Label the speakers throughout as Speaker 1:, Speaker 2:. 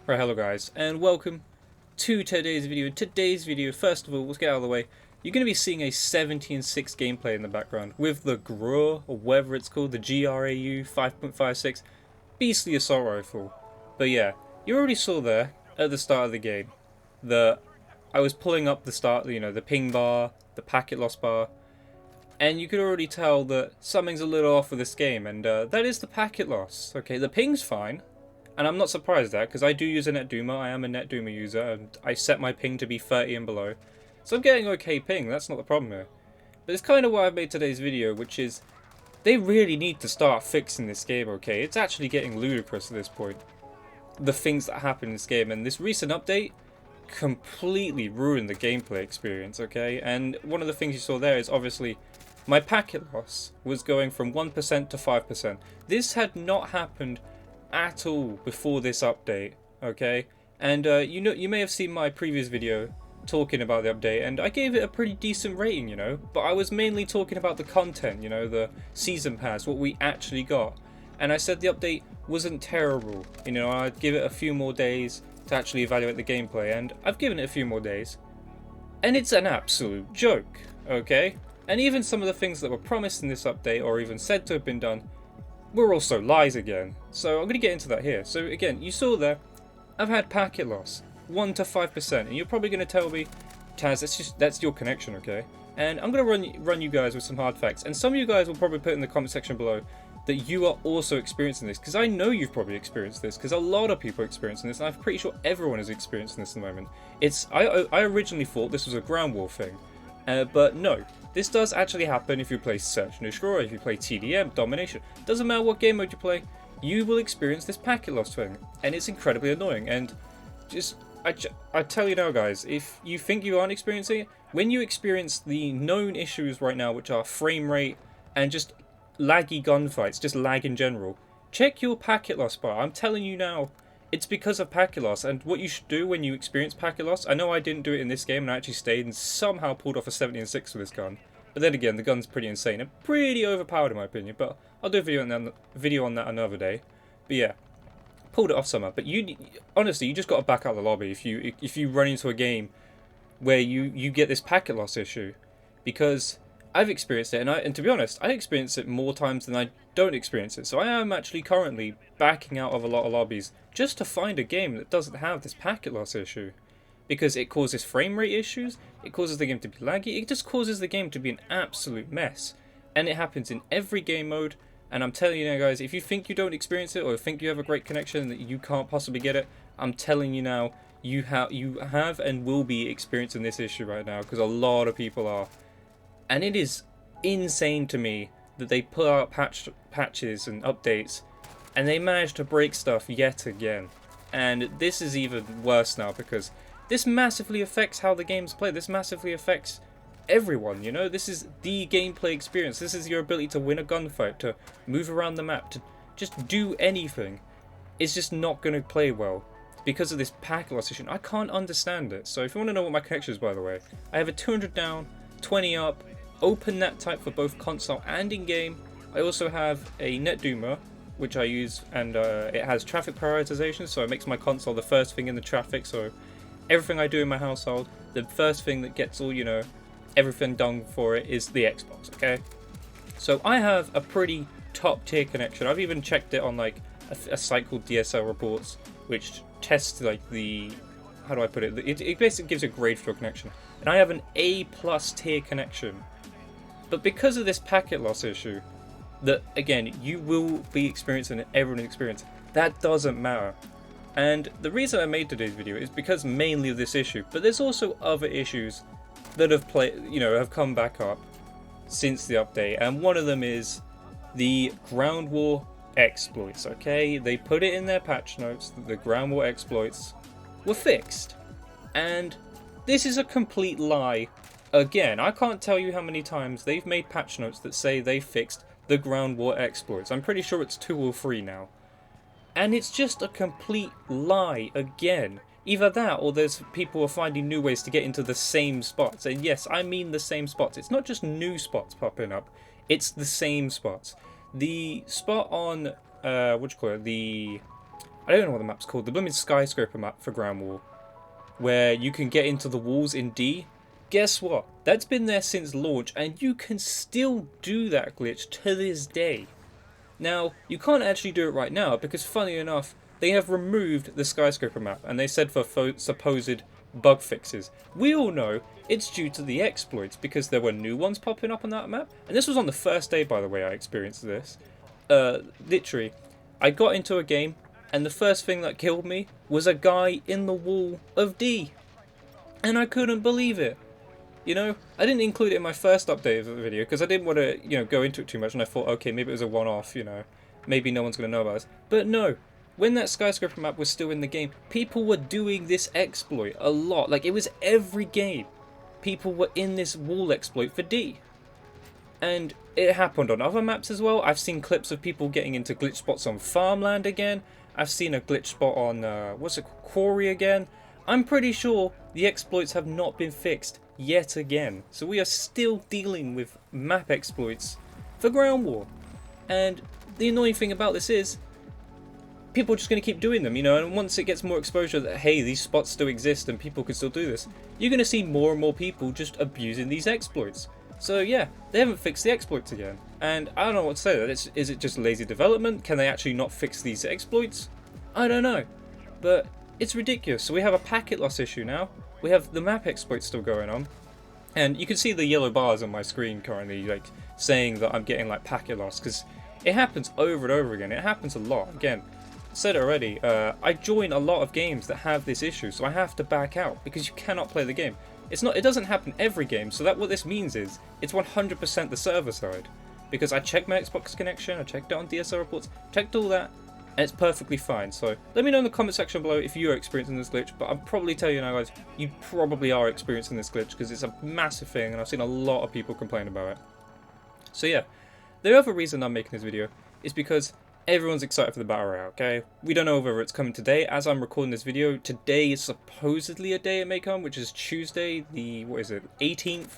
Speaker 1: Right, hello guys, and welcome to today's video. In today's video, first of all, let's get out of the way. You're going to be seeing a 17.6 gameplay in the background with the grau, or whatever it's called, the grau 5.56 beastly assault rifle. But yeah, you already saw there at the start of the game I was pulling up the start, the ping bar, the packet loss bar, and you could already tell that something's a little off with this game, and that is the packet loss. Okay, the ping's fine. And I'm not surprised at that, because I do use a NetDoomer, I am a NetDoomer user, and I set my ping to be 30 and below. So I'm getting okay ping, that's not the problem here. But it's kind of why I've made today's video, which is, they really need to start fixing this game, okay? It's actually getting ludicrous at this point. The things that happen in this game, and this recent update completely ruined the gameplay experience, okay? And one of the things you saw there is obviously, my packet loss was going from 1% to 5%. This had not happened at all before this update, okay? And you may have seen my previous video talking about the update, and I gave it a pretty decent rating, but I was mainly talking about the content, the season pass, what we actually got. And I said the update wasn't terrible, I'd give it a few more days to actually evaluate the gameplay, and I've given it a few more days, and it's an absolute joke, okay? And even some of the things that were promised in this update, or even said to have been done, were also lies again. So I'm going to get into that here. So again, you saw there, I've had packet loss, 1 to 5%, and you're probably going to tell me, Taz, that's your connection, okay? And I'm going to run you guys with some hard facts, and some of you guys will probably put in the comment section below that you are also experiencing this, because I know you've probably experienced this, because a lot of people are experiencing this, and I'm pretty sure everyone is experiencing this at the moment. I originally thought this was a ground war thing, but no. This does actually happen if you play Search and Destroy, if you play TDM, Domination. Doesn't matter what game mode you play, you will experience this packet loss thing. And it's incredibly annoying. And I tell you now guys, if you think you aren't experiencing it, when you experience the known issues right now, which are frame rate and just laggy gunfights, just lag in general, check your packet loss bar. I'm telling you now, it's because of packet loss. And what you should do when you experience packet loss, I know I didn't do it in this game and I actually stayed and somehow pulled off a 17.6 with this gun. But then again, the gun's pretty insane and pretty overpowered in my opinion, but I'll do a video on that another day. But yeah, pulled it off somehow. But honestly, you just got to back out the lobby if you run into a game where you get this packet loss issue, because I've experienced it, and to be honest, I experience it more times than I don't experience it. So I am actually currently backing out of a lot of lobbies just to find a game that doesn't have this packet loss issue. Because it causes frame rate issues, it causes the game to be laggy, it just causes the game to be an absolute mess. And it happens in every game mode, and I'm telling you now guys, if you think you don't experience it, or think you have a great connection that you can't possibly get it, I'm telling you now, you have and will be experiencing this issue right now, because a lot of people are. And it is insane to me that they put out patches and updates, and they manage to break stuff yet again. And this is even worse now, because this massively affects how the game's played. This massively affects everyone, This is the gameplay experience. This is your ability to win a gunfight, to move around the map, to just do anything. It's just not going to play well because of this packet loss issue. I can't understand it. So if you want to know what my connection is, by the way, I have a 200 down, 20 up, open net type for both console and in-game. I also have a NetDoomer, which I use, and it has traffic prioritization, so it makes my console the first thing in the traffic, so everything I do in my household, the first thing that gets all, everything done for it is the Xbox, okay? So I have a pretty top tier connection. I've even checked it on like a site called DSL Reports, which tests like the, how do I put it? It basically gives a grade for a connection. And I have an A+ tier connection. But because of this packet loss issue, that again, you will be experiencing and everyone is experiencing, that doesn't matter. And the reason I made today's video is because mainly of this issue, but there's also other issues that have come back up since the update, and one of them is the ground war exploits, okay? They put it in their patch notes that the ground war exploits were fixed, and this is a complete lie. Again, I can't tell you how many times they've made patch notes that say they fixed the ground war exploits. I'm pretty sure it's 2 or 3 now. And it's just a complete lie again. Either that, or there's people are finding new ways to get into the same spots. And yes, I mean the same spots. It's not just new spots popping up. It's the same spots. The spot on, the I don't know what the map's called, the blooming skyscraper map for Ground War, where you can get into the walls in D. Guess what? That's been there since launch, and you can still do that glitch to this day. Now, you can't actually do it right now, because funny enough, they have removed the skyscraper map, and they said for supposed bug fixes. We all know it's due to the exploits, because there were new ones popping up on that map. And this was on the first day, by the way, I experienced this. Literally, I got into a game, and the first thing that killed me was a guy in the wall of D. And I couldn't believe it. You know, I didn't include it in my first update of the video because I didn't want to, go into it too much, and I thought, okay, maybe it was a one-off, maybe no one's going to know about this. But no, when that skyscraper map was still in the game, people were doing this exploit a lot. Like, it was every game. People were in this wall exploit for D. And it happened on other maps as well. I've seen clips of people getting into glitch spots on Farmland again. I've seen a glitch spot on, Quarry again. I'm pretty sure the exploits have not been fixed yet again. So we are still dealing with map exploits for Ground War. And the annoying thing about this is, people are just going to keep doing them, and once it gets more exposure that, hey, these spots still exist and people can still do this, you're going to see more and more people just abusing these exploits. So yeah, they haven't fixed the exploits again. And I don't know what to say. Is it just lazy development? Can they actually not fix these exploits? I don't know. But it's ridiculous. So we have a packet loss issue now. We have the map exploits still going on. And you can see the yellow bars on my screen currently, like, saying that I'm getting, like, packet loss. Because it happens over and over again. It happens a lot. Again, I said it already. I join a lot of games that have this issue. So I have to back out because you cannot play the game. It doesn't happen every game, so what this means is it's 100% the server side. Because I checked my Xbox connection, I checked it on DSL reports, checked all that, and it's perfectly fine. So let me know in the comment section below if you're experiencing this glitch, but I'll probably tell you now, guys, you probably are experiencing this glitch because it's a massive thing and I've seen a lot of people complain about it. So yeah, the other reason I'm making this video is because everyone's excited for the Battle Royale, okay? We don't know whether it's coming today. As I'm recording this video, today is supposedly a day it may come, which is Tuesday, the, 18th?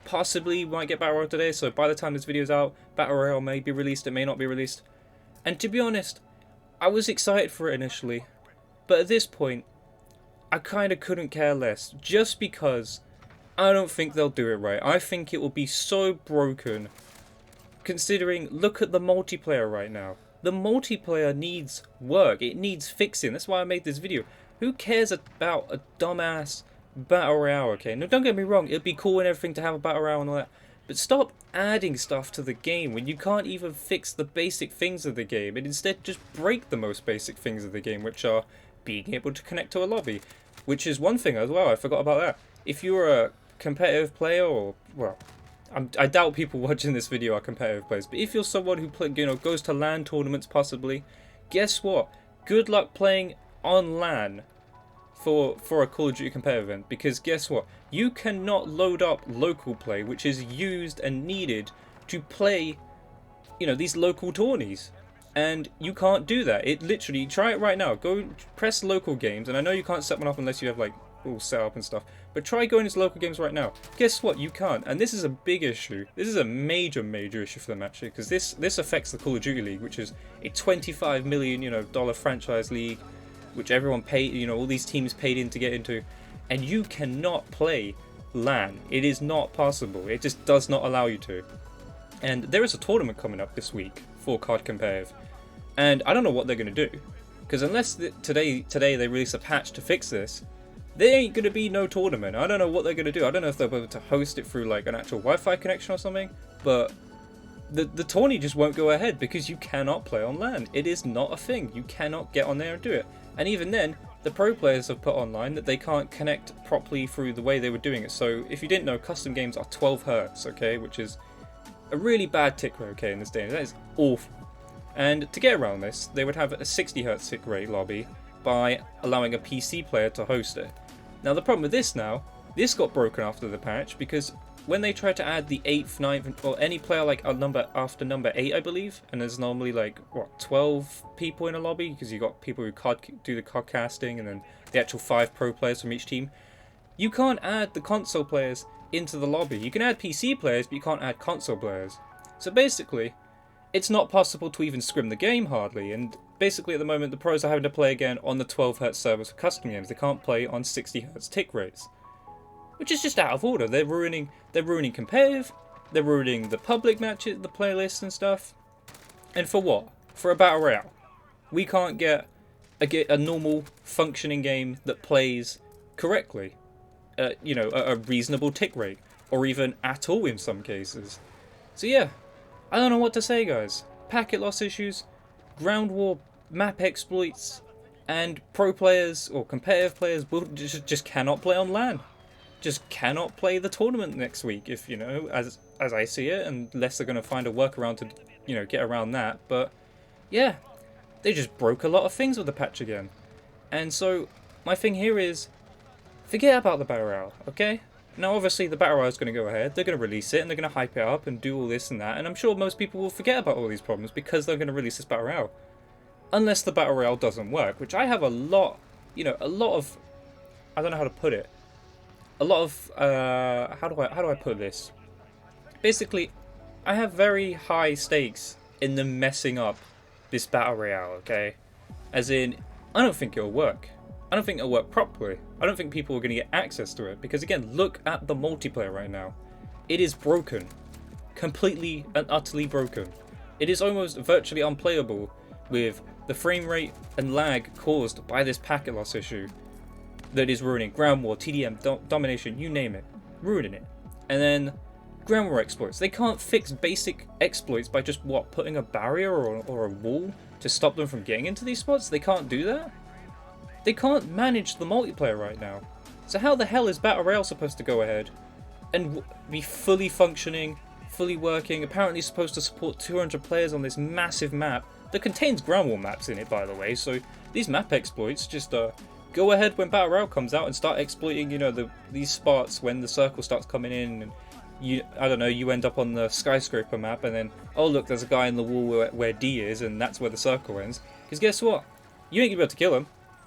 Speaker 1: Possibly might get Battle Royale today, so by the time this video's out, Battle Royale may be released, it may not be released. And to be honest, I was excited for it initially, but at this point, I kind of couldn't care less, just because I don't think they'll do it right. I think it will be so broken, considering, look at the multiplayer right now. The multiplayer needs work, it needs fixing, that's why I made this video. Who cares about a dumbass Battle Royale, okay? No, don't get me wrong, it'd be cool and everything to have a Battle Royale and all that, but stop adding stuff to the game when you can't even fix the basic things of the game, and instead just break the most basic things of the game, which are being able to connect to a lobby. Which is one thing as well, I forgot about that. If you're a competitive player, or, well, I doubt people watching this video are competitive players, but if you're someone who goes to LAN tournaments possibly, guess what? Good luck playing on LAN for a Call of Duty competitive event, because guess what? You cannot load up local play, which is used and needed to play, these local tourneys. And you can't do that. It literally, try it right now. Go press local games, and I know you can't set one up unless you have, like, all set up and stuff, but try going into local games right now. Guess what? You can't, and this is a big issue. This is a major issue for them actually, because this affects the Call of Duty League, which is a $25 million dollar franchise league, which everyone paid, all these teams paid in to get into, and you cannot play LAN. It is not possible. It just does not allow you to. And there is a tournament coming up this week for COD Competitive, and I don't know what they're going to do, because unless today they release a patch to fix this, there ain't going to be no tournament. I don't know what they're going to do. I don't know if they'll be able to host it through like an actual Wi-Fi connection or something, but the tourney just won't go ahead because you cannot play on LAN. It is not a thing. You cannot get on there and do it. And even then, the pro players have put online that they can't connect properly through the way they were doing it. So if you didn't know, custom games are 12 Hz, okay, which is a really bad tick rate, okay, in this day and age. That is awful. And to get around this, they would have a 60 Hz tick rate lobby by allowing a PC player to host it. Now the problem with this this got broken after the patch, because when they tried to add the 8th, 9th, or any player like a number after number 8, I believe, and there's normally like, 12 people in a lobby, because you got people who do the COD casting, and then the actual 5 pro players from each team, you can't add the console players into the lobby. You can add PC players, but you can't add console players. So basically, it's not possible to even scrim the game hardly, and basically at the moment the pros are having to play again on the 12 Hz servers for custom games. They can't play on 60 Hz tick rates, which is just out of order. They're ruining competitive, they're ruining the public matches, the playlists and stuff. And for what? For a battle royale. We can't get a normal functioning game that plays correctly, you know, a reasonable tick rate, or even at all in some cases. So yeah, I don't know what to say, guys. Packet loss issues, ground war map exploits, and pro players or competitive players will just cannot play on LAN. Just cannot play the tournament next week, if you know, as I see it, unless they're going to find a workaround to, you know, get around that. But yeah, they just broke a lot of things with the patch again. And so my thing here is, forget about the Battle Royale, okay? Now obviously the Battle Royale is going to go ahead, they're going to release it, and they're going to hype it up and do all this and that, and I'm sure most people will forget about all these problems because they're going to release this Battle Royale. Unless the Battle Royale doesn't work, which I have a lot, you know, a lot of, I don't know how to put it, a lot of, how do I put this? Basically, I have very high stakes in them messing up this Battle Royale, okay? As in, I don't think it'll work. I don't think it'll work properly. I don't think people are going to get access to it. Because again, look at the multiplayer right now. It is broken. Completely and utterly broken. It is almost virtually unplayable with the frame rate and lag caused by this packet loss issue that is ruining ground war, TDM, domination, you name it. Ruining it. And then ground war exploits. They can't fix basic exploits by just, what, putting a barrier or a wall to stop them from getting into these spots? They can't do that? They can't manage the multiplayer right now. So how the hell is Battle Royale supposed to go ahead and be fully functioning, fully working, apparently supposed to support 200 players on this massive map that contains ground war maps in it, by the way, so these map exploits just go ahead when Battle Royale comes out and start exploiting, you know, these spots when the circle starts coming in and I don't know, you end up on the skyscraper map and then, oh look, there's a guy in the wall where D is and that's where the circle ends. Because guess what? You ain't going to be able to kill him.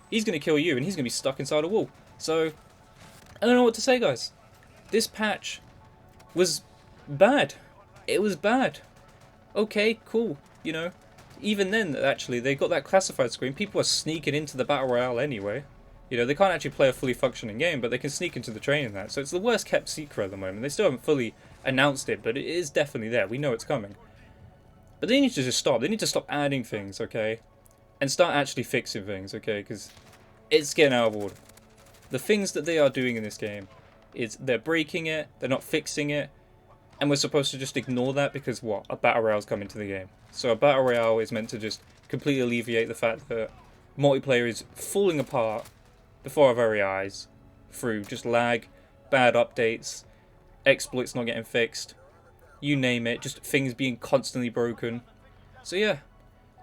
Speaker 1: He's going to kill you and he's going to be stuck inside a wall. So, I don't know what to say, guys. This patch was bad. It was bad. Okay, cool, you know. Even then, actually, they got that classified screen. People are sneaking into the Battle Royale anyway. You know, they can't actually play a fully functioning game, but they can sneak into the train and that. So it's the worst kept secret at the moment. They still haven't fully announced it, but it is definitely there. We know it's coming. But they need to just stop. They need to stop adding things, okay? And start actually fixing things, okay? Because it's getting out of order. The things that they are doing in this game is they're breaking it, they're not fixing it, and we're supposed to just ignore that because, what? A Battle Royale's coming to the game. So a Battle Royale is meant to just completely alleviate the fact that multiplayer is falling apart before our very eyes through just lag, bad updates, exploits not getting fixed, you name it, just things being constantly broken. So yeah,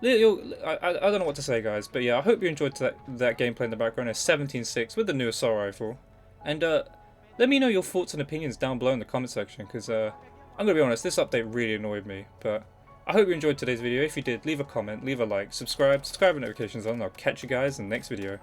Speaker 1: I don't know what to say, guys, but yeah, I hope you enjoyed that gameplay in the background. It's 17.6 with the new assault rifle, and let me know your thoughts and opinions down below in the comment section, because I'm gonna be honest, this update really annoyed me. But I hope you enjoyed today's video. If you did, leave a comment, leave a like, subscribe with notifications on, and I'll catch you guys in the next video.